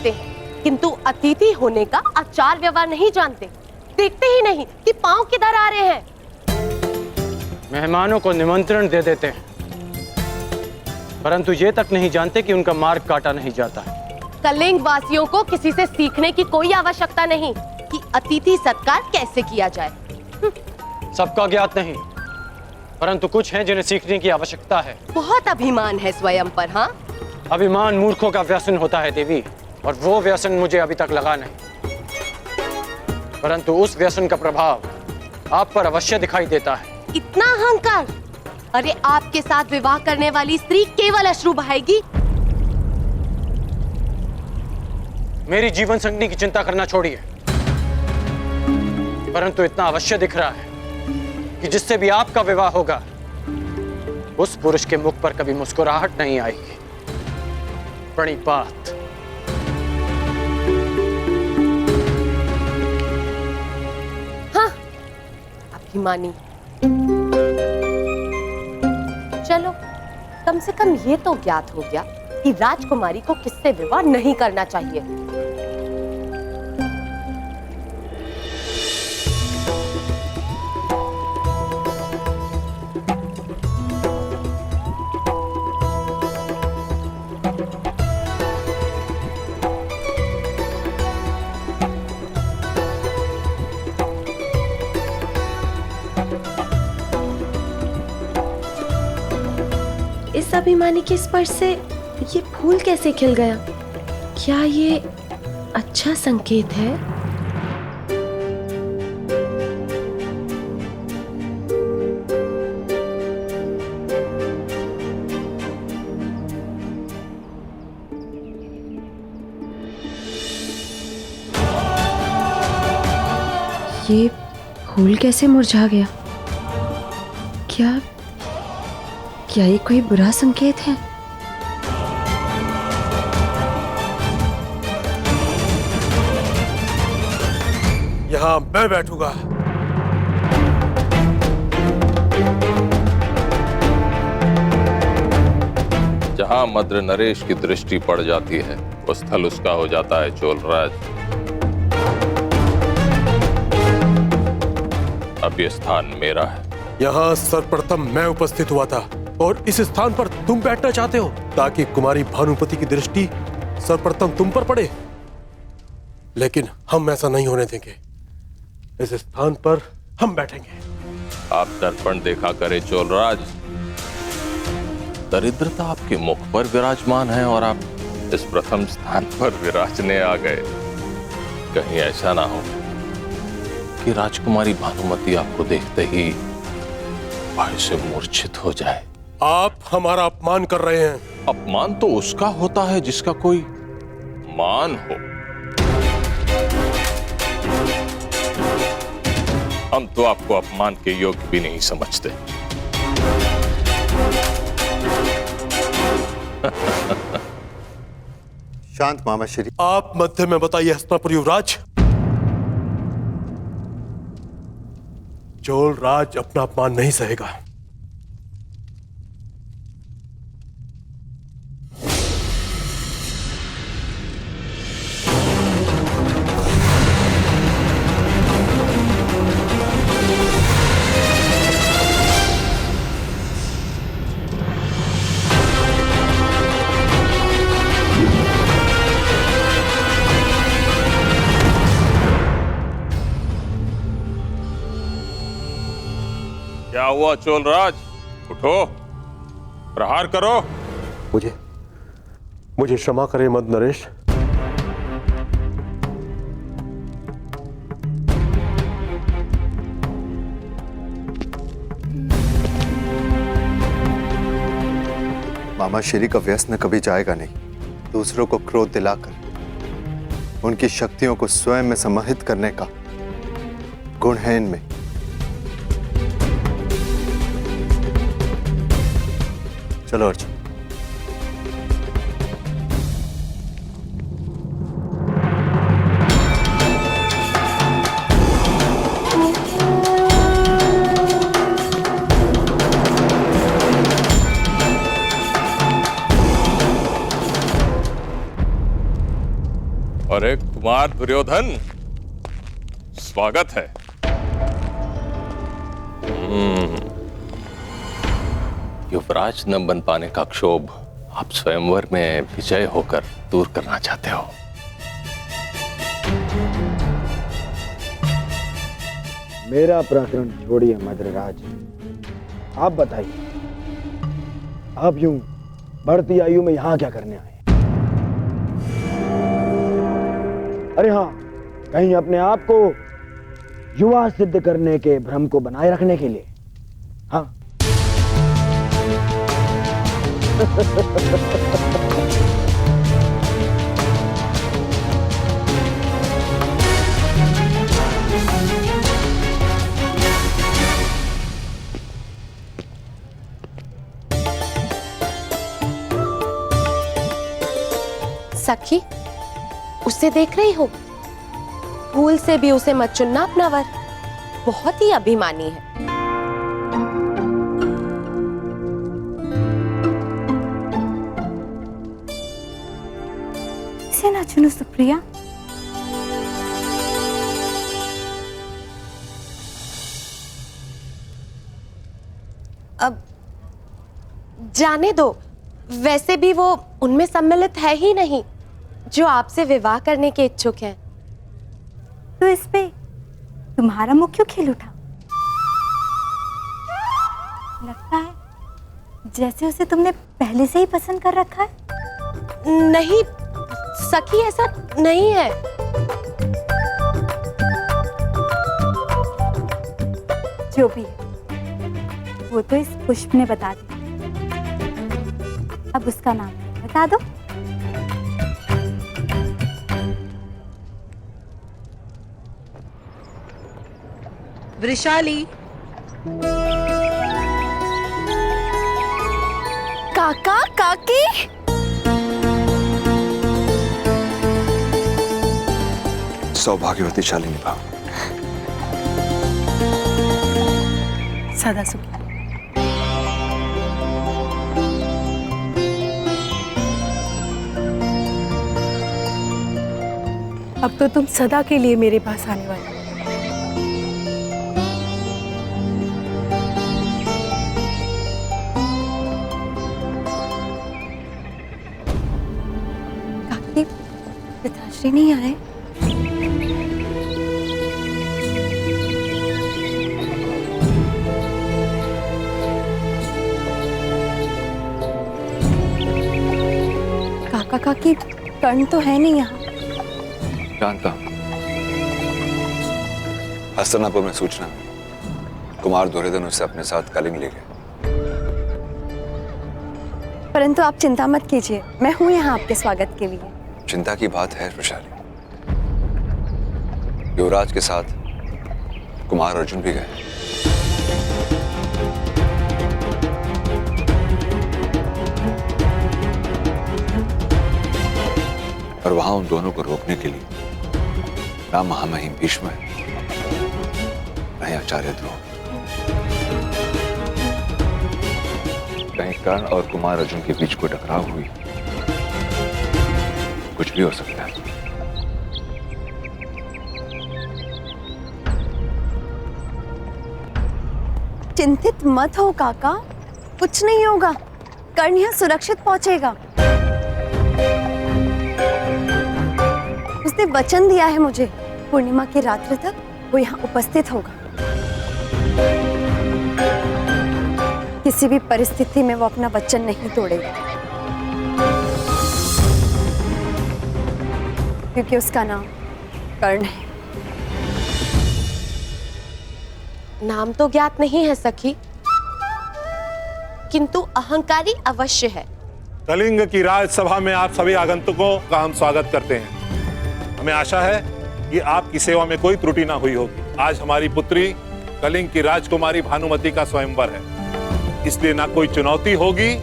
जानते हैं, किंतु अतिथि होने का आचार व्यवहार नहीं जानते। देखते ही नहीं कि पांव किधर आ रहे हैं। मेहमानों को निमंत्रण दे देते हैं, परंतु ये तक नहीं जानते कि उनका मार्ग काटा नहीं जाता। कलिंग वासियों को किसी से सीखने की कोई आवश्यकता नहीं कि अतिथि सत्कार कैसे किया जाए। सबका ज्ञात नहीं, परंतु कुछ हैं जिन्हें सीखने की आवश्यकता है। बहुत अभिमान है स्वयं पर। हाँ, अभिमान मूर्खों का व्यसन होता है देवी, और वो व्यसन मुझे अभी तक लगा नहीं, परंतु उस व्यसन का प्रभाव आप पर अवश्य दिखाई देता है। इतना अहंकार! अरे आपके साथ विवाह करने वाली स्त्री केवल अश्रु बहाएगी। मेरी जीवन संगनी की चिंता करना छोड़िए, परंतु इतना अवश्य दिख रहा है कि जिससे भी आपका विवाह होगा उस पुरुष के मुख पर कभी मुस्कुराहट नहीं आएगी। बड़ी बात। हाँ, अभिमानी। चलो, कम से कम ये तो ज्ञात हो गया कि राजकुमारी को किससे विवाह नहीं करना चाहिए। इस अभिमानी के स्पर्श से ये फूल कैसे खिल गया? क्या ये अच्छा संकेत है? ये फूल कैसे मुरझा गया? क्या ये कोई बुरा संकेत है? यहाँ मैं बैठूंगा। जहां मद्र नरेश की दृष्टि पड़ जाती है वो स्थल उसका हो जाता है चोलराज। अब ये स्थान मेरा है। यहाँ सर्वप्रथम मैं उपस्थित हुआ था और इस स्थान पर तुम बैठना चाहते हो ताकि कुमारी भानुपति की दृष्टि सर्वप्रथम तुम पर पड़े, लेकिन हम ऐसा नहीं होने देंगे। इस स्थान पर हम बैठेंगे। आप दर्पण देखा करे चोलराज, दरिद्रता आपके मुख पर विराजमान है और आप इस प्रथम स्थान पर विराजने आ गए। कहीं ऐसा ना हो कि राजकुमारी भानुमति आपको देखते ही भय से मूर्छित हो जाए। आप हमारा अपमान कर रहे हैं। अपमान तो उसका होता है जिसका कोई मान हो। हम तो आपको अपमान के योग्य भी नहीं समझते। शांत मामाश्री। आप मध्य में बताइए हस्तिनापुर युवराज। चोलराज अपना अपमान नहीं सहेगा। क्या हुआ चोलराज? उठो, प्रहार करो। मुझे क्षमा करें मद नरेश। मामाश्री का व्यसन कभी जाएगा नहीं। दूसरों को क्रोध दिलाकर उनकी शक्तियों को स्वयं में समाहित करने का गुण है इनमें। चलो अर्जुन। कुमार दुर्योधन, स्वागत है। युवराज न बन पाने का क्षोभ आप स्वयंवर में विजय होकर दूर करना चाहते हो। मेरा प्रकरण छोड़िए मद्रराज, आप बताइए, आप यूं बढ़ती आयु में यहां क्या करने आए? अरे हाँ, कहीं अपने आप को युवा सिद्ध करने के भ्रम को बनाए रखने के लिए? हाँ। सखी, उसे देख रही हो? भूल से भी उसे मत चुनना अपना वर, बहुत ही अभिमानी है। इसे ना चुनो सुप्रिया। अब जाने दो, वैसे भी वो उनमें सम्मिलित है ही नहीं जो आपसे विवाह करने के इच्छुक हैं। तो इस पे तुम्हारा मुंह क्यों खिल उठा? लगता है जैसे उसे तुमने पहले से ही पसंद कर रखा है। नहीं सखी, ऐसा नहीं है। जो भी है, वो तो इस पुष्प ने बता दिया। अब उसका नाम बता दो। वृषाली। काका काकी, सौभाग्यवती शालिनी भा। सदा सुखी। अब तो तुम सदा के लिए मेरे पास आने वाले हो। काकी, पिताश्री नहीं आए? काका काकी, कर्ण तो है नहीं यहाँ। जानता हूं। हस्तिनापुर में सूचना, कुमार दुर्योधन उसे अपने साथ कलिंग ले गए। परंतु आप चिंता मत कीजिए, मैं हूं यहाँ आपके स्वागत के लिए। चिंता की बात है वृषाली, युवराज के साथ कुमार अर्जुन भी गए। और वहां उन दोनों को रोकने के लिए ना महामहिम भीष्म नहीं आचार्य द्रोण। कहीं कर्ण और कुमार अर्जुन के बीच कोई टकराव हुई, कुछ भी हो सकता है। चिंतित मत हो काका, कुछ नहीं होगा। कर्ण यहाँ सुरक्षित पहुंचेगा। उसने वचन दिया है मुझे, पूर्णिमा की रात्रि तक वो यहाँ उपस्थित होगा। किसी भी परिस्थिति में वो अपना वचन नहीं तोड़ेगा, क्योंकि उसका नाम कर्ण है। नाम तो ज्ञात नहीं है सखी, किंतु अहंकारी अवश्य है। कलिंग की राजसभा में आप सभी आगंतुकों का हम स्वागत करते हैं। हमें आशा है कि आपकी सेवा में कोई त्रुटि ना हुई होगी। आज हमारी पुत्री कलिंग की राजकुमारी भानुमति का स्वयंवर है, इसलिए ना कोई चुनौती होगी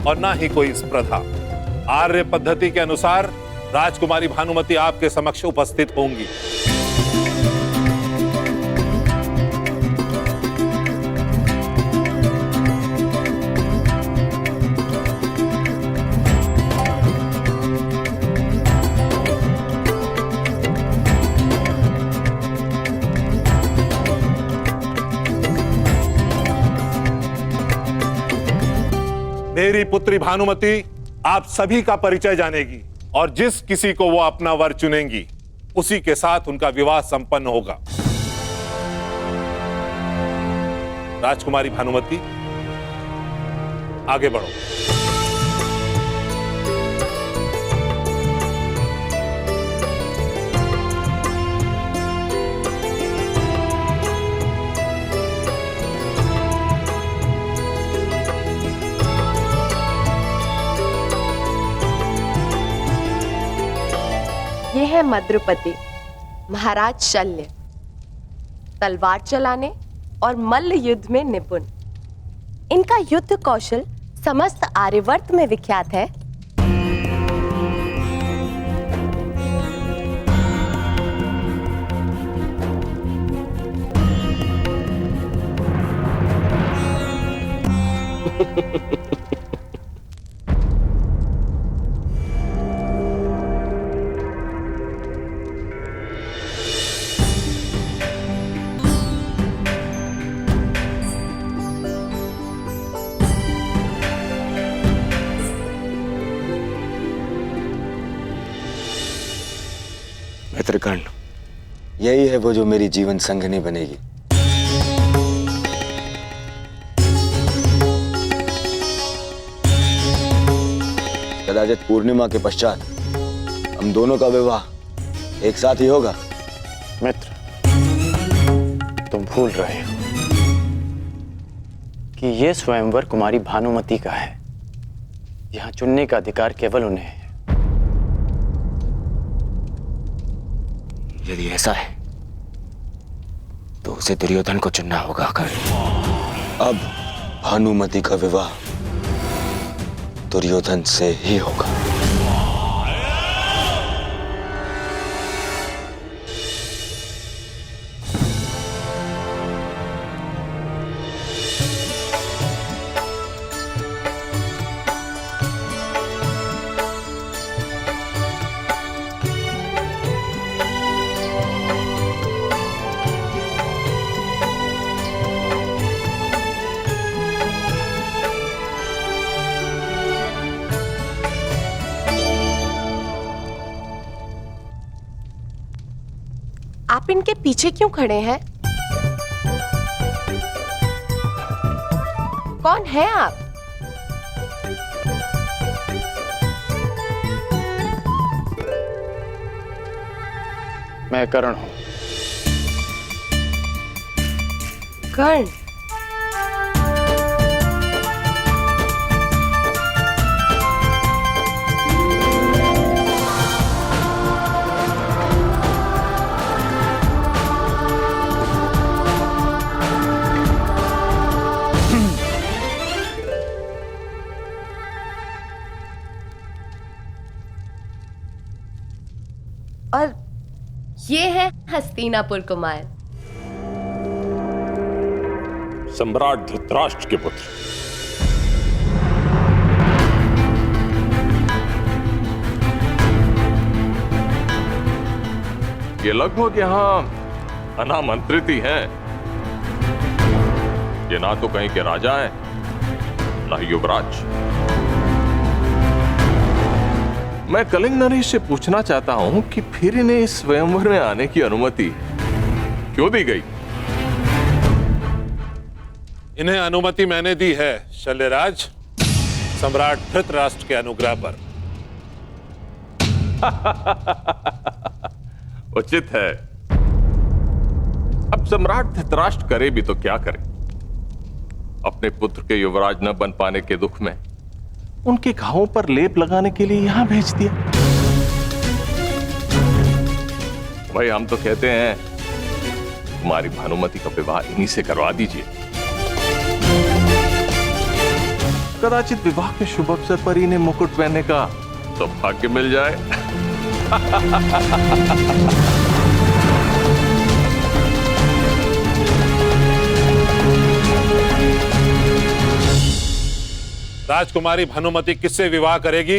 और ना ही कोई स्पर्धा। आर्य पद्धति के अनुसार राजकुमारी भानुमति आपके समक्ष उपस्थित होंगी। मेरी पुत्री भानुमति आप सभी का परिचय जानेगी और जिस किसी को वो अपना वर चुनेंगी उसी के साथ उनका विवाह संपन्न होगा। राजकुमारी भानुमति, आगे बढ़ो। ये है मद्रुपति, महाराज शल्य, तलवार चलाने और मल्ल युद्ध में निपुण। इनका युद्ध कौशल समस्त आर्यवर्त में विख्यात है। मित्रकर्ण, यही है वो जो मेरी जीवन संगिनी बनेगी। कदाचित पूर्णिमा के पश्चात हम दोनों का विवाह एक साथ ही होगा। मित्र, तुम भूल रहे हो कि ये स्वयंवर कुमारी भानुमति का है। यहाँ चुनने का अधिकार केवल उन्हें है। यदि ऐसा है तो उसे दुर्योधन को चुनना होगा। अब भानुमति का विवाह दुर्योधन से ही होगा। आप इनके पीछे क्यों खड़े हैं? कौन है आप? मैं कर्ण हूं। कर्ण? और ये है हस्तिनापुर कुमार, सम्राट धृतराष्ट्र के पुत्र। ये लगभग यहां अनामंत्रित ही हैं। ये ना तो कहीं के राजा हैं, ना ही युवराज। मैं कलिंग नरेश से पूछना चाहता हूं कि फिर इन्हें इस स्वयंवर में आने की अनुमति क्यों दी गई? इन्हें अनुमति मैंने दी है शल्यराज, सम्राट धृतराष्ट्र के अनुग्रह पर। उचित है। अब सम्राट धृतराष्ट्र करे भी तो क्या करे? अपने पुत्र के युवराज न बन पाने के दुख में उनके घावों पर लेप लगाने के लिए यहां भेज दिया। भाई, हम तो कहते हैं कुमारी भानुमति का विवाह इन्हीं से करवा दीजिए। कदाचित विवाह के शुभ अवसर पर इन्हें मुकुट पहनने का सौभाग्य मिल जाए। राजकुमारी भानुमति किससे विवाह करेगी,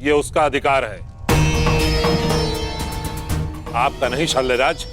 यह उसका अधिकार है, आपका नहीं शल्यराज।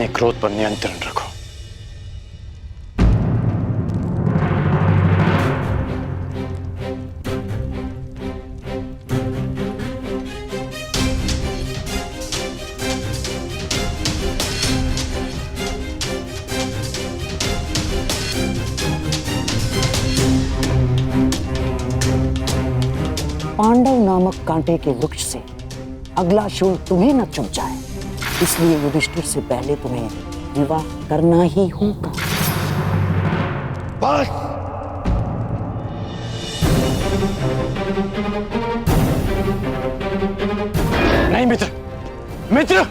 अपने क्रोध पर नियंत्रण रखो। पांडव नामक कांटे के वृक्ष से अगला शूल तुम्हें न चुभ जाए, इसलिए युधिष्ठिर से पहले तुम्हें विवाह करना ही होगा। बस नहीं मित्र, मित्र!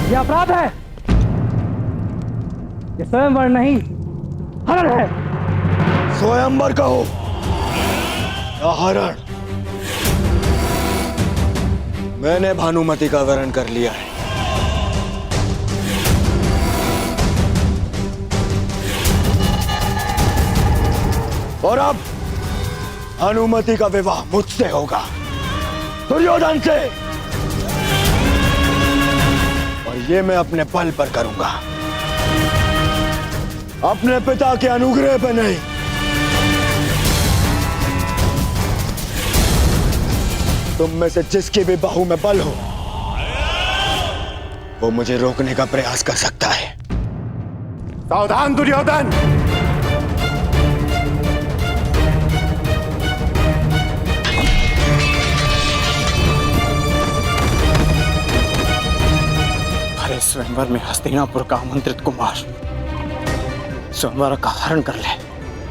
ये अपराध है, ये स्वयंवर नहीं हरण है। स्वयंवर कहो या हरण, मैंने भानुमति का वरण कर लिया है। और अब भानुमति का विवाह मुझसे होगा, दुर्योधन से। और ये मैं अपने बल पर करूंगा, अपने पिता के अनुग्रह पर नहीं। तुम में से जिसकी भी बाहु में बल हो, वो मुझे रोकने का प्रयास कर सकता है। सावधान दुर्योधन! अरे स्वयंवर में हस्तिनापुर का आमंत्रित कुमार स्वयंवर का हरण कर ले,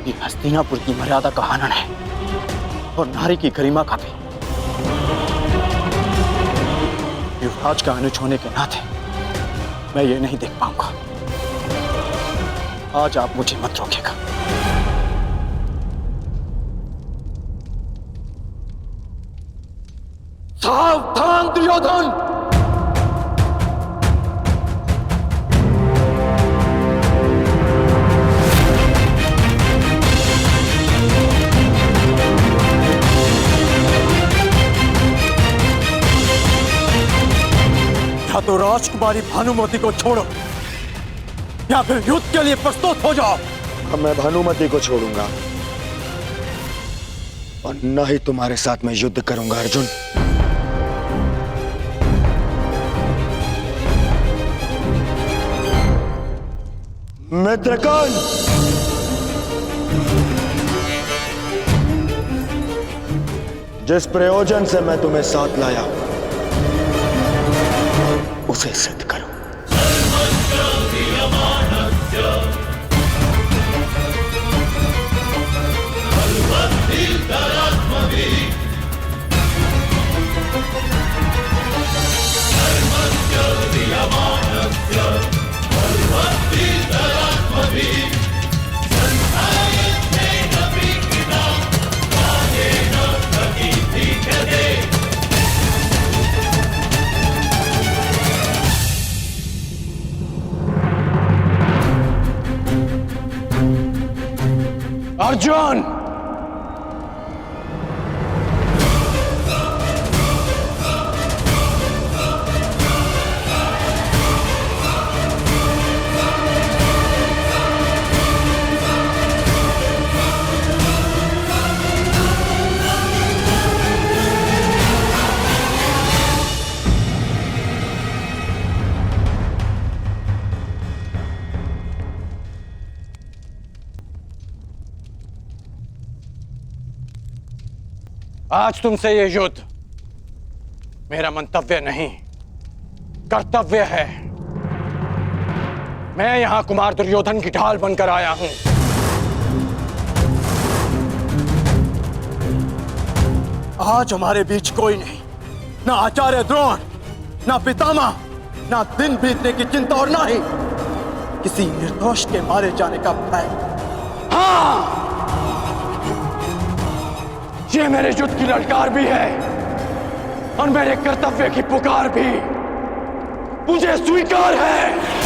ये हस्तिनापुर की मर्यादा का हनन है और नारी की गरिमा का भी। युवराज का अनुज होने के नाते मैं ये नहीं देख पाऊंगा। आज आप मुझे मत रोकेगा। सावधान दुर्योधन! या तो राजकुमारी भानुमति को छोड़ो या फिर युद्ध के लिए प्रस्तुत हो जाओ। अब मैं भानुमति को छोड़ूंगा और न ही तुम्हारे साथ मैं युद्ध करूंगा अर्जुन। मित्रगण, जिस प्रयोजन से मैं तुम्हें साथ लाया उसे सिद्ध करो। अर्जुन! आज तुमसे ये युद्ध मेरा मंतव्य नहीं, कर्तव्य है। मैं यहां कुमार दुर्योधन की ढाल बनकर आया हूं। आज हमारे बीच कोई नहीं, ना आचार्य द्रोण, ना पितामह, ना दिन बीतने की चिंता और ना ही किसी निर्दोष के मारे जाने का भय। हाँ, ये मेरे युद्ध की ललकार भी है और मेरे कर्तव्य की पुकार भी मुझे स्वीकार है।